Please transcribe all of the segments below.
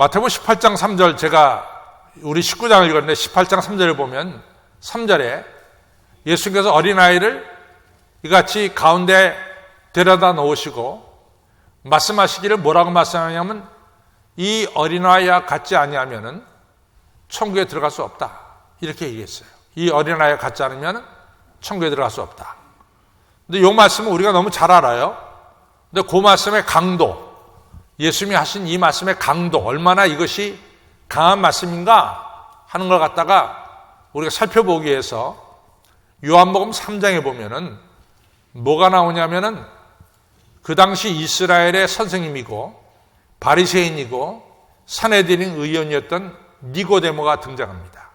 마태복음 18장 3절, 제가 우리 19장을 읽었는데 18장 3절을 보면 3절에 예수님께서 어린아이를 이같이 가운데 데려다 놓으시고 말씀하시기를 뭐라고 말씀하냐면 이 어린아이와 같지 아니하면은 천국에 들어갈 수 없다, 이렇게 얘기했어요. 이 어린아이와 같지 않으면 천국에 들어갈 수 없다. 근데 이 말씀은 우리가 너무 잘 알아요. 근데 그 말씀의 강도, 예수님이 하신 이 말씀의 강도, 얼마나 이것이 강한 말씀인가 하는 걸 갖다가 우리가 살펴보기 위해서 요한복음 3장에 보면은 뭐가 나오냐면은 그 당시 이스라엘의 선생님이고 바리새인이고 산헤드린 의원이었던 니고데모가 등장합니다.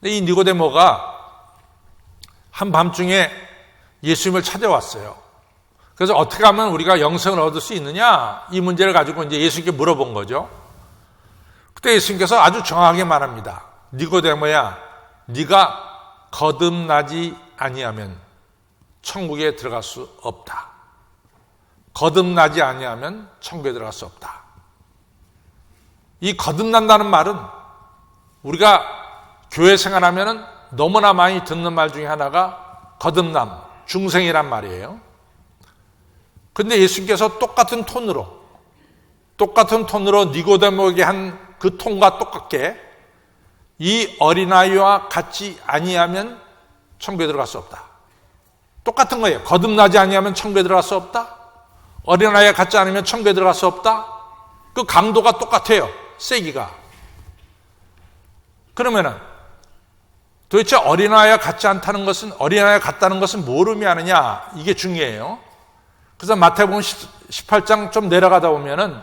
근데 이 니고데모가 한밤중에 예수님을 찾아왔어요. 그래서 어떻게 하면 우리가 영생을 얻을 수 있느냐, 이 문제를 가지고 이제 예수님께 물어본 거죠. 그때 예수님께서 아주 정확하게 말합니다. 니고데모야, 네가 거듭나지 아니하면 천국에 들어갈 수 없다. 거듭나지 아니하면 천국에 들어갈 수 없다. 이 거듭난다는 말은 우리가 교회 생활하면 너무나 많이 듣는 말 중에 하나가 거듭남, 중생이란 말이에요. 근데 예수님께서 똑같은 톤으로 니고데모에게 한 그 톤과 똑같게 이 어린아이와 같이 아니하면 천국에 들어갈 수 없다. 똑같은 거예요. 거듭나지 아니하면 천국에 들어갈 수 없다. 어린아이와 같지 않으면 천국에 들어갈 수 없다. 그 강도가 똑같아요. 세기가. 그러면은 도대체 어린아이와 같지 않다는 것은, 어린아이와 같다는 것은 뭘 의미하느냐, 이게 중요해요. 그래서 마태복음 18장 좀 내려가다 보면은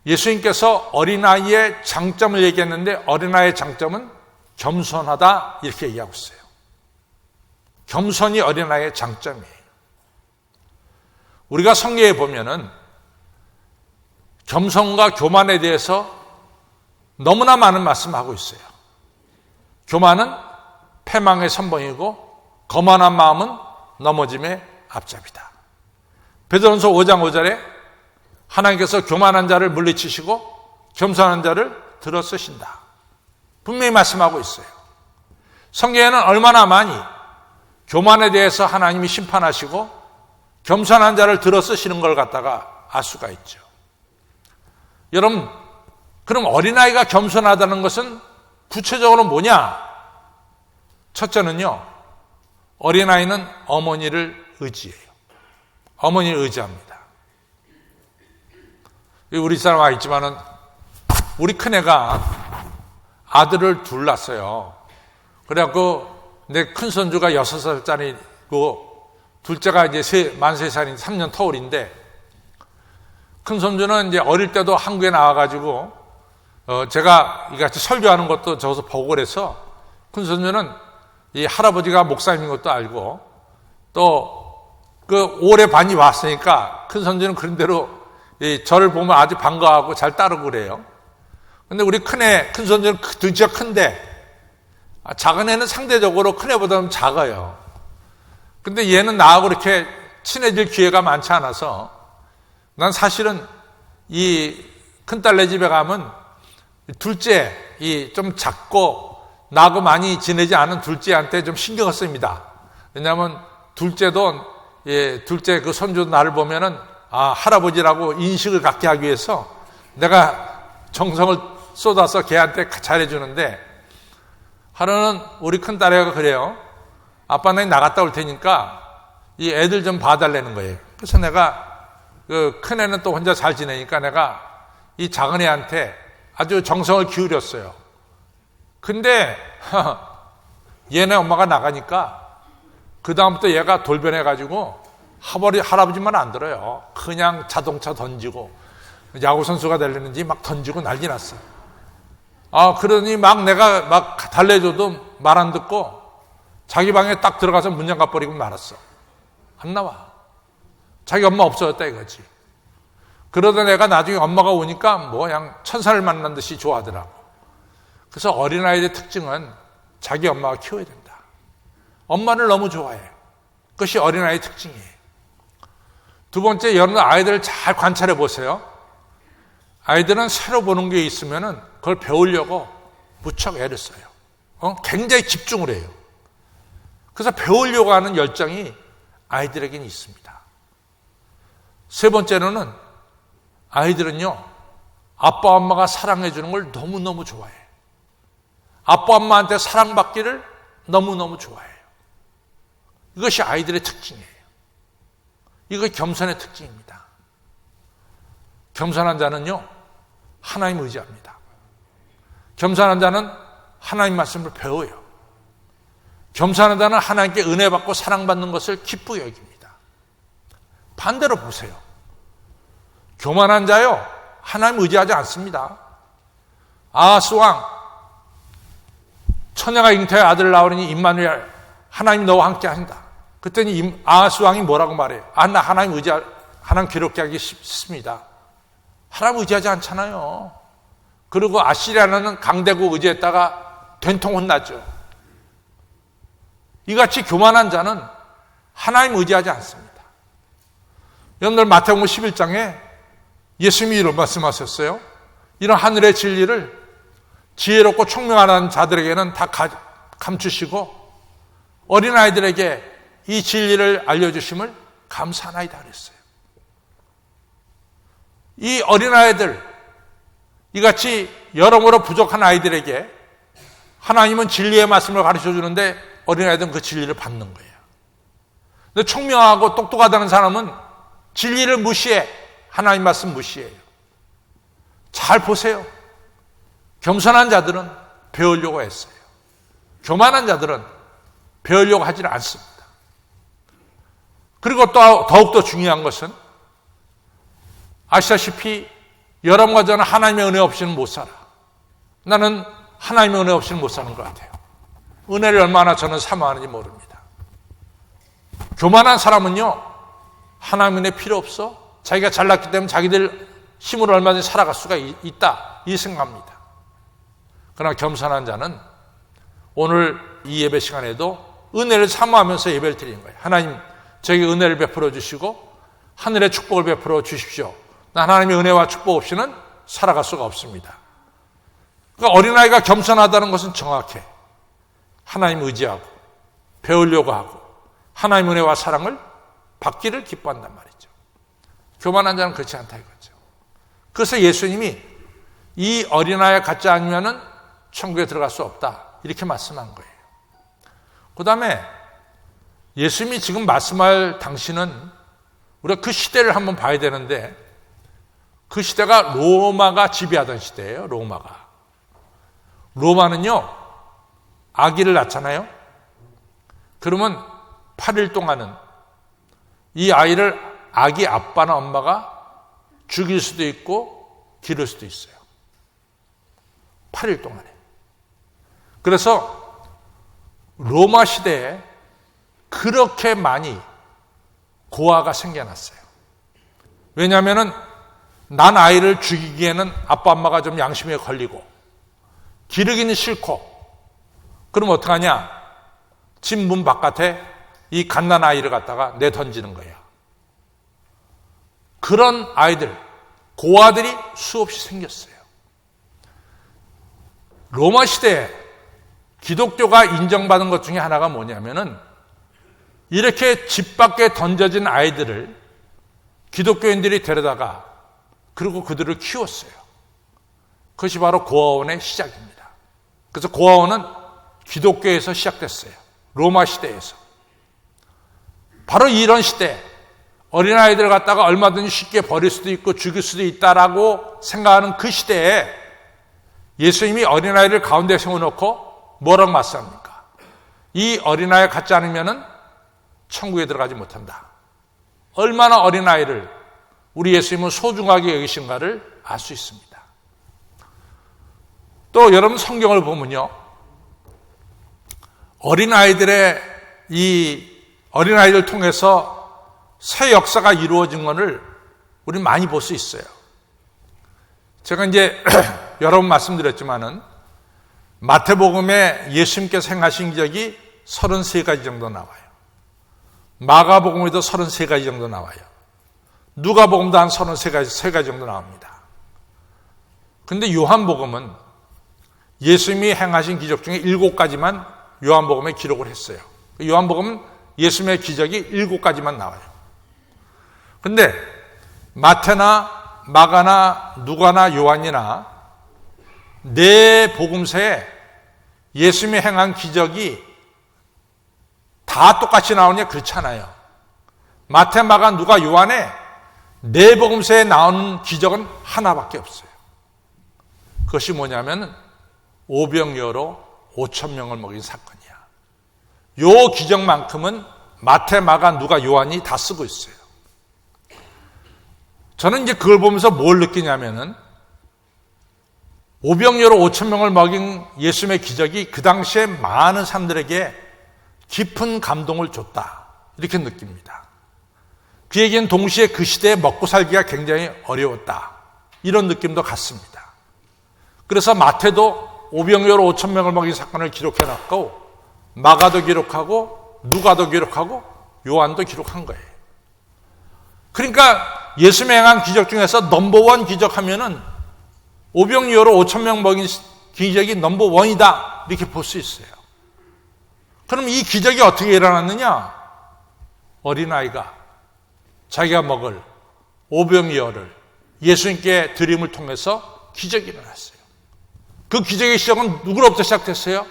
예수님께서 어린아이의 장점을 얘기했는데 어린아이의 장점은 겸손하다, 이렇게 얘기하고 있어요. 겸손이 어린아이의 장점이에요. 우리가 성경에 보면은 겸손과 교만에 대해서 너무나 많은 말씀을 하고 있어요. 교만은 패망의 선봉이고 거만한 마음은 넘어짐의 앞잡이다. 베드로전서 5장 5절에 하나님께서 교만한 자를 물리치시고 겸손한 자를 들어 쓰신다, 분명히 말씀하고 있어요. 성경에는 얼마나 많이 교만에 대해서 하나님이 심판하시고 겸손한 자를 들어 쓰시는 걸 갖다가 알 수가 있죠. 여러분, 그럼 어린아이가 겸손하다는 것은 구체적으로 뭐냐? 첫째는요, 어린아이는 어머니를 의지해요. 어머니를 의지합니다. 우리 사람 와 있지만은 우리 큰애가 아들을 둘 낳았어요. 그래갖고 내 큰손주가 6살짜리고 둘째가 이제 만 3살인 3년 터울인데, 큰손주는 이제 어릴 때도 한국에 나와가지고 제가 이같이 설교하는 것도 저기서 보고 그래서 큰손주는 이 할아버지가 목사님인 것도 알고 또 그 올해 반이 왔으니까 큰손주는 그런 대로 저를 보면 아주 반가워하고 잘 따르고 그래요. 근데 우리 큰손주는 진짜 큰데 작은 애는 상대적으로 큰 애보다는 작아요. 근데 얘는 나하고 이렇게 친해질 기회가 많지 않아서 난 사실은 이 큰딸네 집에 가면 둘째, 이 좀 작고 나하고 많이 지내지 않은 둘째한테 좀 신경을 씁니다. 왜냐하면 둘째도 둘째 그 손주 나를 보면은 할아버지라고 인식을 갖게 하기 위해서 내가 정성을 쏟아서 걔한테 잘해주는데, 하루는 우리 큰딸애가 그래요. 아빠 나 나갔다 올 테니까 이 애들 좀 봐달라는 거예요. 그래서 내가 그 큰애는 또 혼자 잘 지내니까 내가 이 작은 애한테 아주 정성을 기울였어요. 근데 얘네 엄마가 나가니까 그 다음부터 얘가 돌변해가지고 할아버지만 안 들어요. 그냥 자동차 던지고 야구선수가 되려는지 막 던지고 난리 났어. 그러니 막 내가 막 달래줘도 말 안 듣고 자기 방에 딱 들어가서 문 잠가버리고 말았어. 안 나와. 자기 엄마 없어졌다 이거지. 그러다 내가 나중에 엄마가 오니까 뭐 그냥 천사를 만난 듯이 좋아하더라고. 그래서 어린아이의 특징은 자기 엄마가 키워야 된다. 엄마를 너무 좋아해. 그것이 어린아이의 특징이에요. 두 번째, 여러분 아이들을 잘 관찰해 보세요. 아이들은 새로 보는 게 있으면은 그걸 배우려고 무척 애를 써요. 굉장히 집중을 해요. 그래서 배우려고 하는 열정이 아이들에게는 있습니다. 세 번째로는 아이들은요, 아빠, 엄마가 사랑해 주는 걸 너무너무 좋아해요. 아빠, 엄마한테 사랑받기를 너무너무 좋아해요. 이것이 아이들의 특징이에요. 이것이 겸손의 특징입니다. 겸손한 자는요, 하나님 의지합니다. 겸손한 자는 하나님 말씀을 배워요. 겸손한 자는 하나님께 은혜 받고 사랑받는 것을 기쁘게 여깁니다. 반대로 보세요. 교만한 자요, 하나님 의지하지 않습니다. 아하스 왕, 처녀가 잉태의 아들을 낳으니 임마누엘, 하나님 너와 함께 한다. 그랬더니 아하스 왕이 뭐라고 말해요? 나 하나님 괴롭게 하기 쉽습니다. 하나님 의지하지 않잖아요. 그리고 아시리아는 강대국 의지했다가 된통 혼났죠. 이같이 교만한 자는 하나님 의지하지 않습니다. 여러분들 마태복음 11장에 예수님이 이런 말씀하셨어요. 이런 하늘의 진리를 지혜롭고 총명한 자들에게는 다 감추시고 어린아이들에게 이 진리를 알려주심을 감사하나이다 그랬어요. 이 어린아이들, 이같이 여러모로 부족한 아이들에게 하나님은 진리의 말씀을 가르쳐 주는데 어린아이들은 그 진리를 받는 거예요. 근데 총명하고 똑똑하다는 사람은 진리를 무시해. 하나님 말씀 무시해요. 잘 보세요. 겸손한 자들은 배우려고 했어요. 교만한 자들은 배우려고 하지는 않습니다. 그리고 또 더욱더 중요한 것은 아시다시피 여러분과 저는 하나님의 은혜 없이는 못 살아. 나는 하나님의 은혜 없이는 못 사는 것 같아요. 은혜를 얼마나 저는 사모하는지 모릅니다. 교만한 사람은요, 하나님의 은혜 필요 없어. 자기가 잘났기 때문에 자기들 힘으로 얼마든지 살아갈 수가 있다, 이 생각합니다. 그러나 겸손한 자는 오늘 이 예배 시간에도 은혜를 사모하면서 예배를 드리는 거예요. 하나님, 저에게 은혜를 베풀어 주시고 하늘의 축복을 베풀어 주십시오. 난 하나님의 은혜와 축복 없이는 살아갈 수가 없습니다. 그러니까 어린아이가 겸손하다는 것은 정확해. 하나님 의지하고 배우려고 하고 하나님의 은혜와 사랑을 받기를 기뻐한단 말이죠. 교만한 자는 그렇지 않다 이거죠. 그래서 예수님이 이 어린아이가 갖지 않으면 천국에 들어갈 수 없다, 이렇게 말씀한 거예요. 그 다음에 예수님이 지금 말씀할 당시는 우리가 그 시대를 한번 봐야 되는데, 그 시대가 로마가 지배하던 시대예요. 로마는요, 아기를 낳잖아요. 그러면 8일 동안은 이 아이를 아기 아빠나 엄마가 죽일 수도 있고 기를 수도 있어요. 8일 동안에. 그래서 로마 시대에 그렇게 많이 고아가 생겨났어요. 왜냐하면 난 아이를 죽이기에는 아빠 엄마가 좀 양심에 걸리고 기르기는 싫고, 그럼 어떡하냐? 집 문 바깥에 이 갓난 아이를 갖다가 내던지는 거예요. 그런 아이들, 고아들이 수없이 생겼어요. 로마 시대에 기독교가 인정받은 것 중에 하나가 뭐냐면은, 이렇게 집 밖에 던져진 아이들을 기독교인들이 데려다가 그리고 그들을 키웠어요. 그것이 바로 고아원의 시작입니다. 그래서 고아원은 기독교에서 시작됐어요. 로마 시대에서. 바로 이런 시대, 어린아이들을 갖다가 얼마든지 쉽게 버릴 수도 있고 죽일 수도 있다라고 생각하는 그 시대에 예수님이 어린아이를 가운데 세워놓고 뭐라고 말씀합니까? 이 어린아이 갖지 않으면은 천국에 들어가지 못한다. 얼마나 어린아이를 우리 예수님은 소중하게 여기신가를 알 수 있습니다. 또 여러분 성경을 보면요, 어린아이들 통해서 새 역사가 이루어진 것을 우리 많이 볼 수 있어요. 제가 이제 여러 번 말씀드렸지만은 마태복음에 예수님께서 행하신 기적이 33가지 정도 나와요. 마가복음에도 33가지 정도 나와요. 누가복음도 한 33가지 정도 나옵니다. 근데 요한복음은 예수님이 행하신 기적 중에 7가지만 요한복음에 기록을 했어요. 요한복음은 예수님의 기적이 7가지만 나와요. 근데 마태나 마가나 누가나 요한이나 네 복음서에 예수님이 행한 기적이 다 똑같이 나오냐? 그렇잖아요. 마태, 마가, 누가, 요한에 네 복음서에 나오는 기적은 하나밖에 없어요. 그것이 뭐냐면 오병이어로 5,000명을 먹인 사건이야. 요 기적만큼은 마태, 마가, 누가, 요한이 다 쓰고 있어요. 저는 이제 그걸 보면서 뭘 느끼냐면은 오병이어로 5,000명을 먹인 예수님의 기적이 그 당시에 많은 사람들에게 깊은 감동을 줬다. 이렇게 느낍니다. 그에게는 동시에 그 시대에 먹고 살기가 굉장히 어려웠다. 이런 느낌도 같습니다. 그래서 마태도 오병이어로 5,000명을 먹인 사건을 기록해놨고 마가도 기록하고 누가도 기록하고 요한도 기록한 거예요. 그러니까 예수님이 행한 기적 중에서 넘버원 기적하면은 오병이어로 5,000명 먹인 기적이 넘버원이다. 이렇게 볼 수 있어요. 그럼 이 기적이 어떻게 일어났느냐? 어린아이가 자기가 먹을 오병이어를 예수님께 드림을 통해서 기적이 일어났어요. 그 기적의 시작은 누구로부터 시작됐어요?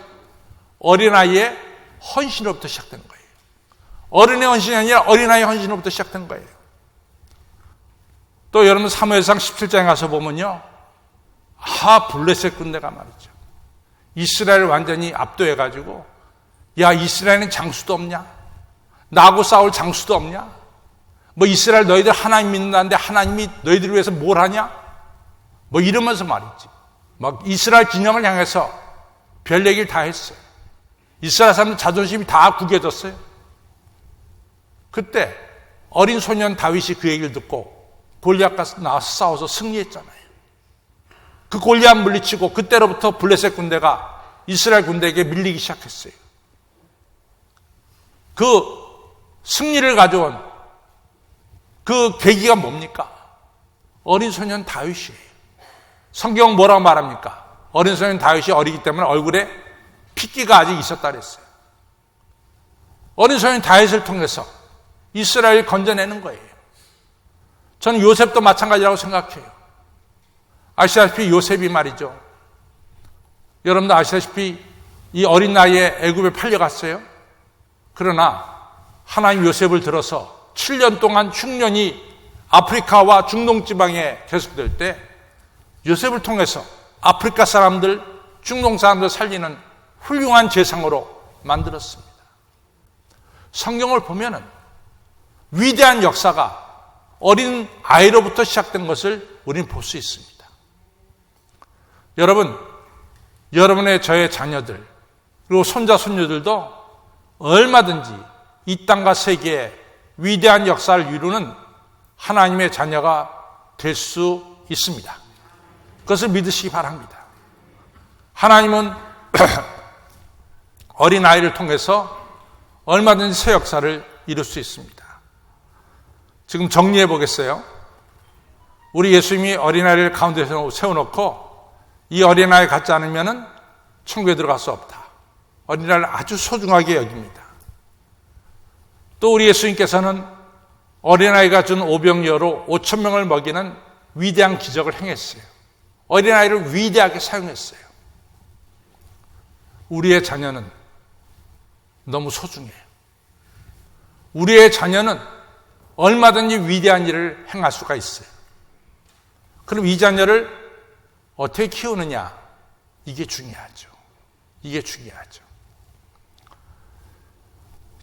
어린아이의 헌신으로부터 시작된 거예요. 어른의 헌신이 아니라 어린아이의 헌신으로부터 시작된 거예요. 또 여러분 사무엘상 17장에 가서 보면요. 블레셋 군대가 말이죠. 이스라엘을 완전히 압도해가지고 야, 이스라엘은 장수도 없냐? 나하고 싸울 장수도 없냐? 뭐 이스라엘 너희들 하나님 믿는다는데 하나님이 너희들을 위해서 뭘 하냐? 뭐 이러면서 말이지. 막 이스라엘 진영을 향해서 별 얘기를 다 했어요. 이스라엘 사람들 자존심이 다 구겨졌어요. 그때 어린 소년 다윗이 그 얘기를 듣고 골리앗과 나와서 싸워서 승리했잖아요. 그 골리앗 물리치고 그때로부터 블레셋 군대가 이스라엘 군대에게 밀리기 시작했어요. 그 승리를 가져온 그 계기가 뭡니까? 어린 소년 다윗이에요. 성경은 뭐라고 말합니까? 어린 소년 다윗이 어리기 때문에 얼굴에 핏기가 아직 있었다 그랬어요. 어린 소년 다윗을 통해서 이스라엘을 건져내는 거예요. 저는 요셉도 마찬가지라고 생각해요. 아시다시피 요셉이 말이죠. 여러분도 아시다시피 이 어린 나이에 애굽에 팔려갔어요. 그러나 하나님 요셉을 들어서 7년 동안 흉년이 아프리카와 중동 지방에 계속될 때 요셉을 통해서 아프리카 사람들, 중동 사람들 살리는 훌륭한 재상으로 만들었습니다. 성경을 보면은 위대한 역사가 어린 아이로부터 시작된 것을 우리는 볼 수 있습니다. 여러분, 여러분의 저의 자녀들 그리고 손자 손녀들도 얼마든지 이 땅과 세계에 위대한 역사를 이루는 하나님의 자녀가 될 수 있습니다. 그것을 믿으시기 바랍니다. 하나님은 어린아이를 통해서 얼마든지 새 역사를 이룰 수 있습니다. 지금 정리해 보겠어요. 우리 예수님이 어린아이를 가운데 세워놓고 이 어린아이 갖지 않으면 천국에 들어갈 수 없다. 어린아이를 아주 소중하게 여깁니다. 또 우리 예수님께서는 어린아이가 준 오병이어로 5,000명을 먹이는 위대한 기적을 행했어요. 어린아이를 위대하게 사용했어요. 우리의 자녀는 너무 소중해요. 우리의 자녀는 얼마든지 위대한 일을 행할 수가 있어요. 그럼 이 자녀를 어떻게 키우느냐? 이게 중요하죠. 이게 중요하죠.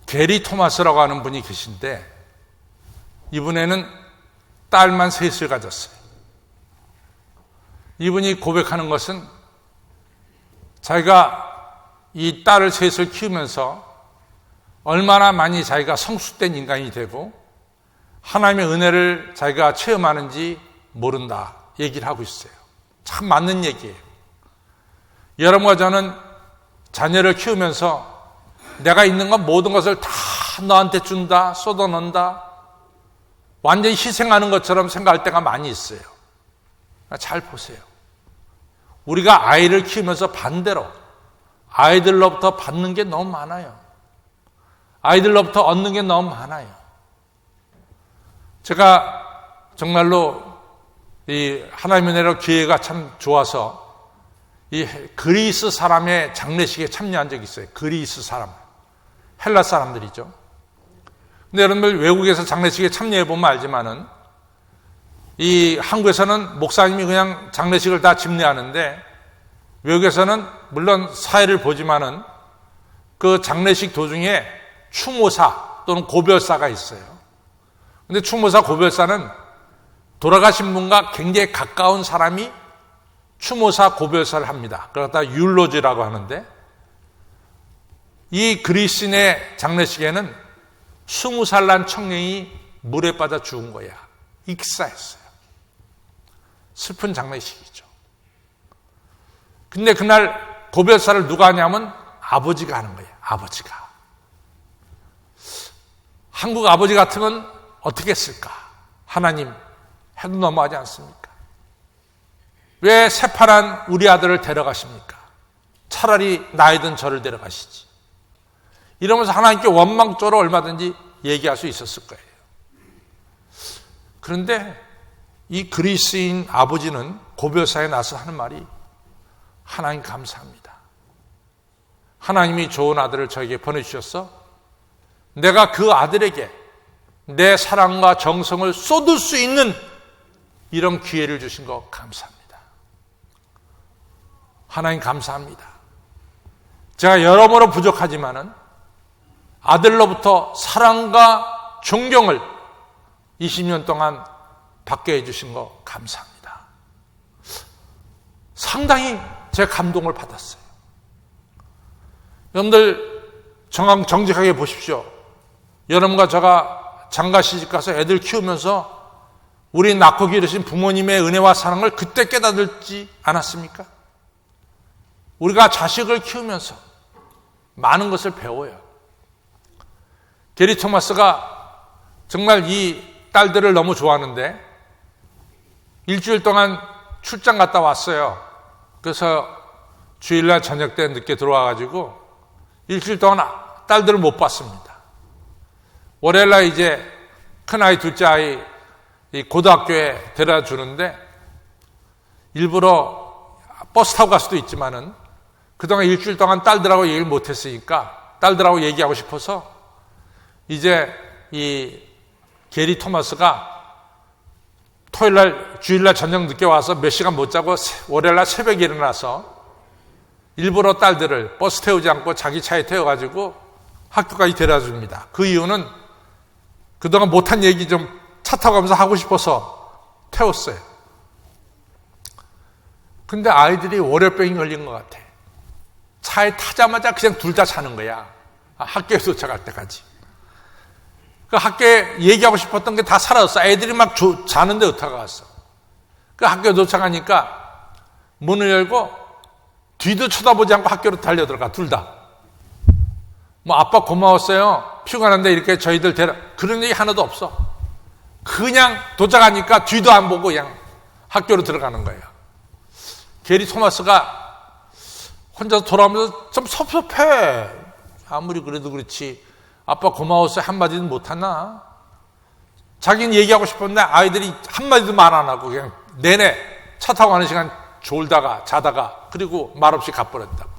게리 토마스라고 하는 분이 계신데 이분에는 딸만 셋을 가졌어요. 이분이 고백하는 것은 자기가 이 딸을 셋을 키우면서 얼마나 많이 자기가 성숙된 인간이 되고 하나님의 은혜를 자기가 체험하는지 모른다 얘기를 하고 있어요. 참 맞는 얘기예요. 여러분과 저는 자녀를 키우면서 내가 있는 건 모든 것을 다 너한테 준다, 쏟아넣는다, 완전히 희생하는 것처럼 생각할 때가 많이 있어요. 잘 보세요. 우리가 아이를 키우면서 반대로 아이들로부터 받는 게 너무 많아요. 아이들로부터 얻는 게 너무 많아요. 제가 정말로 이 하나님의 은혜로 기회가 참 좋아서 이 그리스 사람의 장례식에 참여한 적이 있어요. 그리스 사람, 헬라 사람들이죠. 근데 여러분들 외국에서 장례식에 참여해 보면 알지만은 이 한국에서는 목사님이 그냥 장례식을 다 집례하는데 외국에서는 물론 사회를 보지만은 그 장례식 도중에 추모사 또는 고별사가 있어요. 근데 추모사 고별사는 돌아가신 분과 굉장히 가까운 사람이 추모사 고별사를 합니다. 그러다 율로지라고 하는데 이 그리스인의 장례식에는 20살 난 청년이 물에 빠져 죽은 거야. 익사했어요. 슬픈 장례식이죠. 근데 그날 고별사를 누가 하냐면 아버지가 하는 거예요. 아버지가. 한국 아버지 같으면 어떻게 했을까? 하나님 해도 너무하지 않습니까? 왜 새파란 우리 아들을 데려가십니까? 차라리 나이든 저를 데려가시지. 이러면서 하나님께 원망적으로 얼마든지 얘기할 수 있었을 거예요. 그런데 이 그리스인 아버지는 고별사에 나서 하는 말이 하나님 감사합니다. 하나님이 좋은 아들을 저에게 보내주셔서 내가 그 아들에게 내 사랑과 정성을 쏟을 수 있는 이런 기회를 주신 거 감사합니다. 하나님 감사합니다. 제가 여러모로 부족하지만은 아들로부터 사랑과 존경을 20년 동안 받게 해주신 거 감사합니다. 상당히 제가 감동을 받았어요. 여러분들 정직하게 보십시오. 여러분과 제가 장가 시집 가서 애들 키우면서 우리 낳고 기르신 부모님의 은혜와 사랑을 그때 깨닫지 않았습니까? 우리가 자식을 키우면서 많은 것을 배워요. 게리 토마스가 정말 이 딸들을 너무 좋아하는데 일주일 동안 출장 갔다 왔어요. 그래서 주일날 저녁 때 늦게 들어와가지고 일주일 동안 딸들을 못 봤습니다. 월요일날 이제 큰아이 둘째 아이 고등학교에 데려다 주는데 일부러 버스 타고 갈 수도 있지만은 그동안 일주일 동안 딸들하고 얘기를 못했으니까 딸들하고 얘기하고 싶어서 이제 이 게리 토마스가 토요일날 주일날 저녁 늦게 와서 몇 시간 못 자고 월요일날 새벽에 일어나서 일부러 딸들을 버스 태우지 않고 자기 차에 태워가지고 학교까지 데려다 줍니다. 그 이유는 그동안 못한 얘기 좀 차 타고 가면서 하고 싶어서 태웠어요. 근데 아이들이 월요병이 걸린 것 같아. 차에 타자마자 그냥 둘 다 자는 거야. 학교에 도착할 때까지. 그 학교에 얘기하고 싶었던 게 다 사라졌어. 애들이 막 자는데 어떡하고 갔어. 그 학교에 도착하니까 문을 열고 뒤도 쳐다보지 않고 학교로 달려들어가, 둘 다. 뭐 아빠 고마웠어요. 피곤한데 이렇게 저희들 그런 얘기 하나도 없어. 그냥 도착하니까 뒤도 안 보고 그냥 학교로 들어가는 거예요. 게리 토마스가 혼자서 돌아오면서 좀 섭섭해. 아무리 그래도 그렇지. 아빠 고마웠어요. 한마디도 못하나? 자기는 얘기하고 싶었는데 아이들이 한마디도 말 안 하고 그냥 내내 차 타고 가는 시간 졸다가 자다가 그리고 말없이 가버렸다고.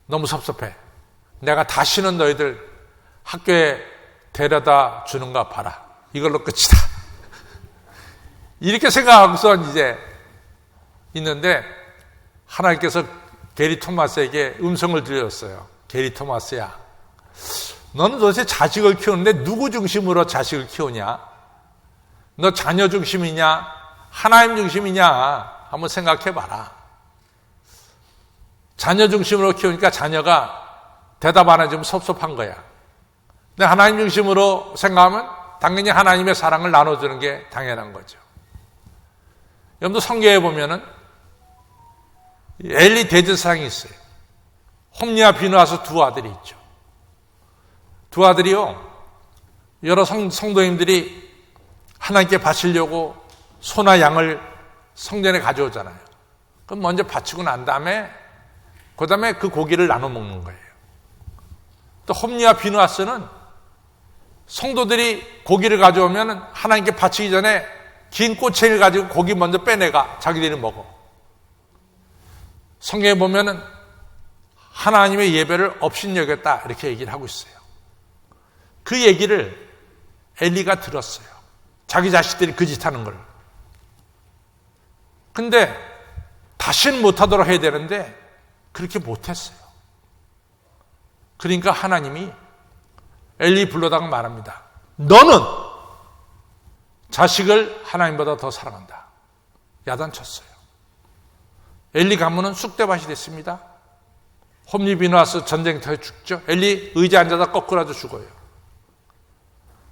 너무 섭섭해. 내가 다시는 너희들 학교에 데려다 주는가 봐라. 이걸로 끝이다. 이렇게 생각하고서 이제 있는데 하나님께서 게리 토마스에게 음성을 들렸어요. 게리 토마스야, 너는 도대체 자식을 키우는데 누구 중심으로 자식을 키우냐? 너 자녀 중심이냐? 하나님 중심이냐? 한번 생각해봐라. 자녀 중심으로 키우니까 자녀가 대답 안 해주면 섭섭한 거야. 근데 하나님 중심으로 생각하면 당연히 하나님의 사랑을 나눠주는 게 당연한 거죠. 여러분도 성경에 보면은 엘리 대제사장이 있어요. 홈리와 비누아서 두 아들이 있죠. 두 아들이요, 여러 성도님들이 하나님께 바치려고 소나 양을 성전에 가져오잖아요. 그럼 먼저 바치고 난 다음에 그 다음에 그 고기를 나눠 먹는 거예요. 또 홈리와 비누아스는 성도들이 고기를 가져오면 하나님께 바치기 전에 긴 꼬챙이를 가지고 고기 먼저 빼내가 자기들이 먹어. 성경에 보면은 하나님의 예배를 업신여겼다 이렇게 얘기를 하고 있어요. 그 얘기를 엘리가 들었어요. 자기 자식들이 그 짓 하는 걸. 근데 다시는 못하도록 해야 되는데 그렇게 못했어요. 그러니까 하나님이 엘리 불러다가 말합니다. 너는 자식을 하나님보다 더 사랑한다. 야단쳤어요. 엘리 가문은 쑥대밭이 됐습니다. 홈리 비누아스 전쟁터에 죽죠. 엘리 의자 앉아서 거꾸라도 죽어요.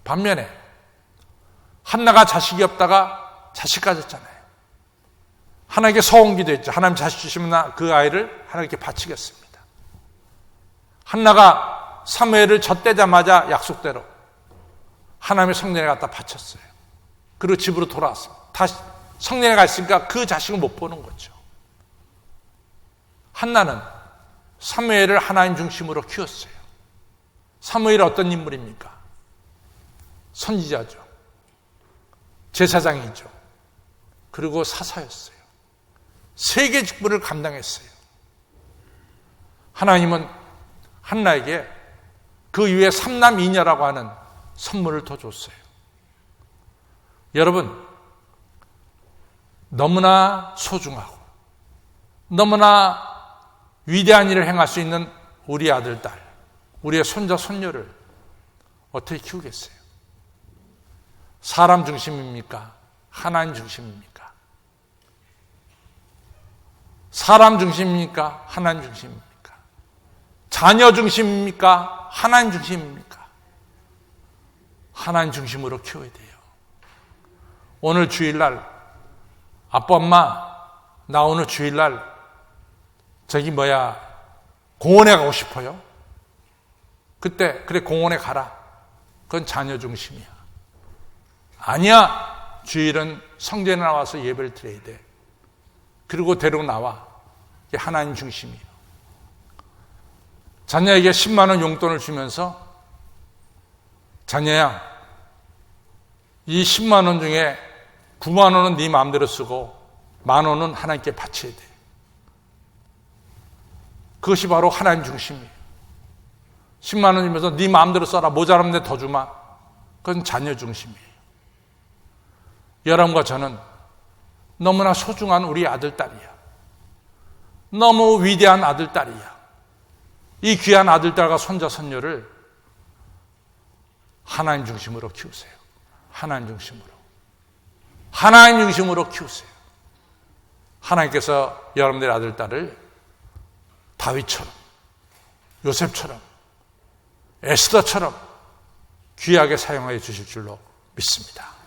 반면에 한나가 자식이 없다가 자식 가졌잖아요. 하나님께 서원기도 했죠. 하나님 자식 주시면 나 그 아이를 하나님께 바치겠습니다. 한나가 사무엘을 젖대자마자 약속대로 하나님의 성전에 갖다 바쳤어요. 그리고 집으로 돌아왔어요. 다시 성전에 갔으니까 그 자식을 못 보는 거죠. 한나는 사무엘을 하나님 중심으로 키웠어요. 사무엘은 어떤 인물입니까? 선지자죠. 제사장이죠. 그리고 사사였어요. 세계 직분을 감당했어요. 하나님은 한나에게 그 이후에 삼남이녀라고 하는 선물을 더 줬어요. 여러분, 너무나 소중하고 너무나 위대한 일을 행할 수 있는 우리 아들, 딸, 우리의 손자, 손녀를 어떻게 키우겠어요? 사람 중심입니까? 하나님 중심입니까? 사람 중심입니까? 하나님 중심입니까? 자녀 중심입니까? 하나님 중심입니까? 하나님 중심으로 키워야 돼요. 오늘 주일날 아빠 엄마 나 오늘 주일날 공원에 가고 싶어요. 그때 그래 공원에 가라. 그건 자녀 중심이야. 아니야. 주일은 성전에 나와서 예배를 드려야 돼. 그리고 데리고 나와. 이게 하나님 중심이에요. 자녀에게 10만 원 용돈을 주면서 자녀야, 이 10만 원 중에 9만 원은 네 마음대로 쓰고 1만 원은 하나님께 바쳐야 돼. 그것이 바로 하나님 중심이에요. 10만 원 주면서 네 마음대로 써라. 모자라면 내 더 주마. 그건 자녀 중심이에요. 여러분과 저는 너무나 소중한 우리 아들, 딸이야. 너무 위대한 아들, 딸이야. 이 귀한 아들, 딸과 손자, 손녀를 하나님 중심으로 키우세요. 하나님 중심으로. 하나님 중심으로 키우세요. 하나님께서 여러분들의 아들, 딸을 다윗처럼, 요셉처럼, 에스더처럼 귀하게 사용하여 주실 줄로 믿습니다.